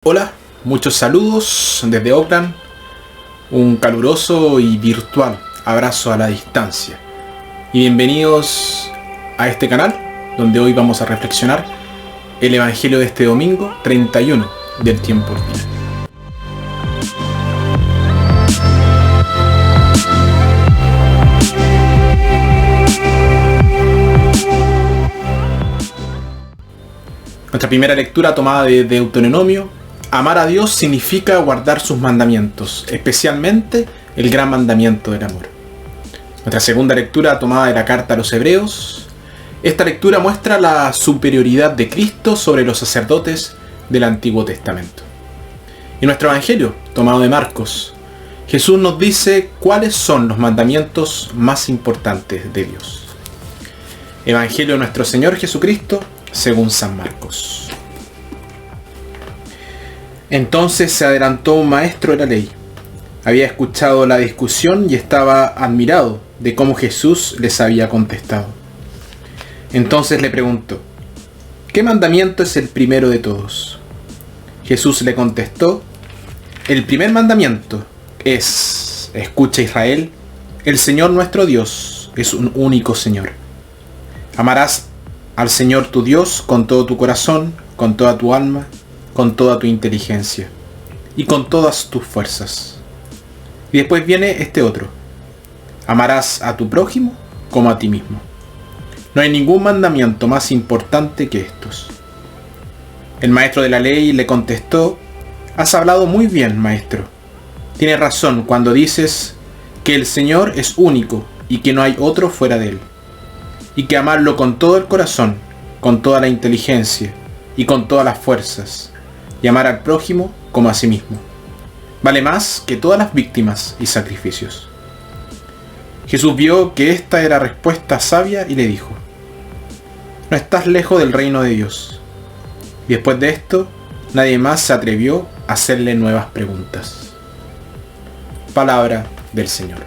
Hola, muchos saludos desde Oakland, un caluroso y virtual abrazo a la distancia y bienvenidos a este canal donde hoy vamos a reflexionar el Evangelio de este domingo 31 del tiempo ordinario. Nuestra primera lectura tomada de Deuteronomio. Amar a Dios significa guardar sus mandamientos, especialmente el gran mandamiento del amor. Nuestra segunda lectura tomada de la carta a los Hebreos. Esta lectura muestra la superioridad de Cristo sobre los sacerdotes del Antiguo Testamento. Y nuestro Evangelio, tomado de Marcos, Jesús nos dice cuáles son los mandamientos más importantes de Dios. Evangelio de nuestro Señor Jesucristo según San Marcos. Entonces se adelantó un maestro de la ley. Había escuchado la discusión y estaba admirado de cómo Jesús les había contestado. Entonces le preguntó: ¿qué mandamiento es el primero de todos? Jesús le contestó: el primer mandamiento es: escucha Israel, el Señor nuestro Dios es un único Señor. Amarás al Señor tu Dios con todo tu corazón, con toda tu alma, con toda tu inteligencia y con todas tus fuerzas. Y después viene este otro: amarás a tu prójimo como a ti mismo. No hay ningún mandamiento más importante que estos. El maestro de la ley le contestó: has hablado muy bien, maestro. Tienes razón cuando dices que el Señor es único y que no hay otro fuera de él, y que amarlo con todo el corazón, con toda la inteligencia y con todas las fuerzas, y amar al prójimo como a sí mismo vale más que todas las víctimas y sacrificios. Jesús vio que esta era respuesta sabia y le dijo: no estás lejos del reino de Dios. Y después de esto, nadie más se atrevió a hacerle nuevas preguntas. Palabra del Señor.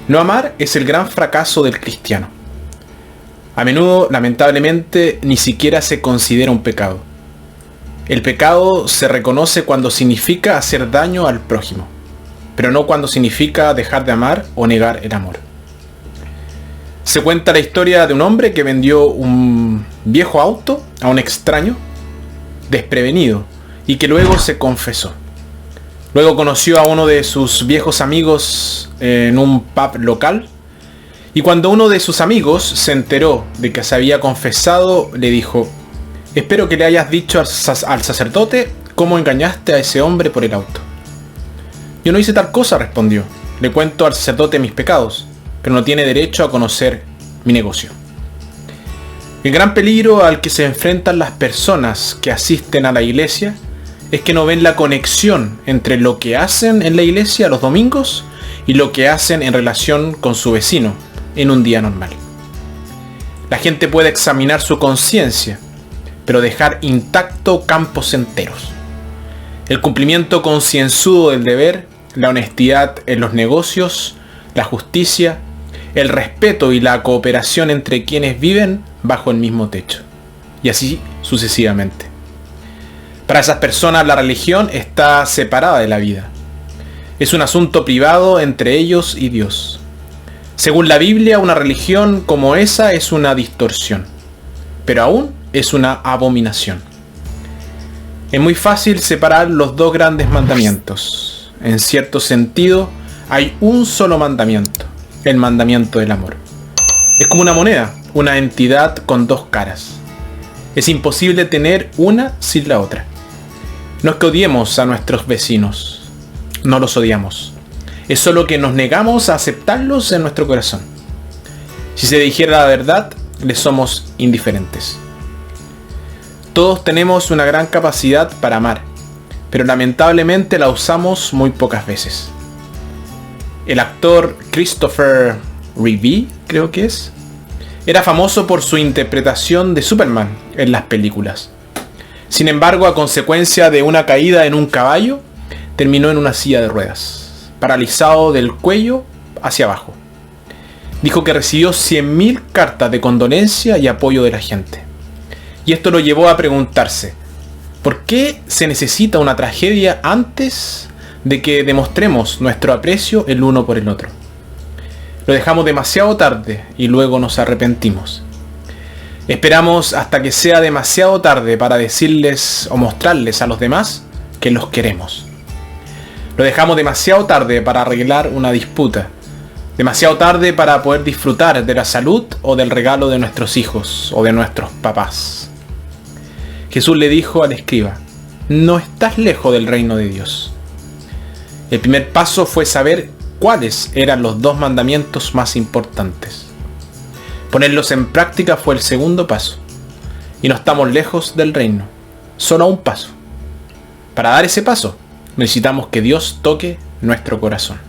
No amar es el gran fracaso del cristiano. A menudo, lamentablemente, ni siquiera se considera un pecado. El pecado se reconoce cuando significa hacer daño al prójimo, pero no cuando significa dejar de amar o negar el amor. Se cuenta la historia de un hombre que vendió un viejo auto a un extraño desprevenido y que luego se confesó. Luego conoció a uno de sus viejos amigos en un pub local, y cuando uno de sus amigos se enteró de que se había confesado, le dijo: espero que le hayas dicho al sacerdote cómo engañaste a ese hombre por el auto. Yo no hice tal cosa, respondió. Le cuento al sacerdote mis pecados, pero no tiene derecho a conocer mi negocio. El gran peligro al que se enfrentan las personas que asisten a la iglesia es que no ven la conexión entre lo que hacen en la iglesia los domingos y lo que hacen en relación con su vecino en un día normal. La gente puede examinar su conciencia, pero dejar intacto campos enteros. El cumplimiento concienzudo del deber, la honestidad en los negocios, la justicia, el respeto y la cooperación entre quienes viven bajo el mismo techo. Y así sucesivamente. Para esas personas la religión está separada de la vida. Es un asunto privado entre ellos y Dios. Según la Biblia, una religión como esa es una distorsión, pero aún es una abominación. Es muy fácil separar los dos grandes mandamientos. En cierto sentido, hay un solo mandamiento, el mandamiento del amor. Es como una moneda, una entidad con dos caras. Es imposible tener una sin la otra. No es que odiemos a nuestros vecinos, no los odiamos. Es solo que nos negamos a aceptarlos en nuestro corazón. Si se dijera la verdad, les somos indiferentes. Todos tenemos una gran capacidad para amar, pero lamentablemente la usamos muy pocas veces. El actor Christopher Reeve, creo que era famoso por su interpretación de Superman en las películas. Sin embargo, a consecuencia de una caída en un caballo, terminó en una silla de ruedas, paralizado del cuello hacia abajo. Dijo que recibió 100.000 cartas de condolencia y apoyo de la gente. Y esto lo llevó a preguntarse, ¿por qué se necesita una tragedia antes de que demostremos nuestro aprecio el uno por el otro? Lo dejamos demasiado tarde y luego nos arrepentimos. Esperamos hasta que sea demasiado tarde para decirles o mostrarles a los demás que los queremos. Lo dejamos demasiado tarde para arreglar una disputa. Demasiado tarde para poder disfrutar de la salud o del regalo de nuestros hijos o de nuestros papás. Jesús le dijo al escriba, no estás lejos del reino de Dios. El primer paso fue saber cuáles eran los 2 mandamientos más importantes. Ponerlos en práctica fue el segundo paso. Y no estamos lejos del reino, solo a un paso. Para dar ese paso, necesitamos que Dios toque nuestro corazón.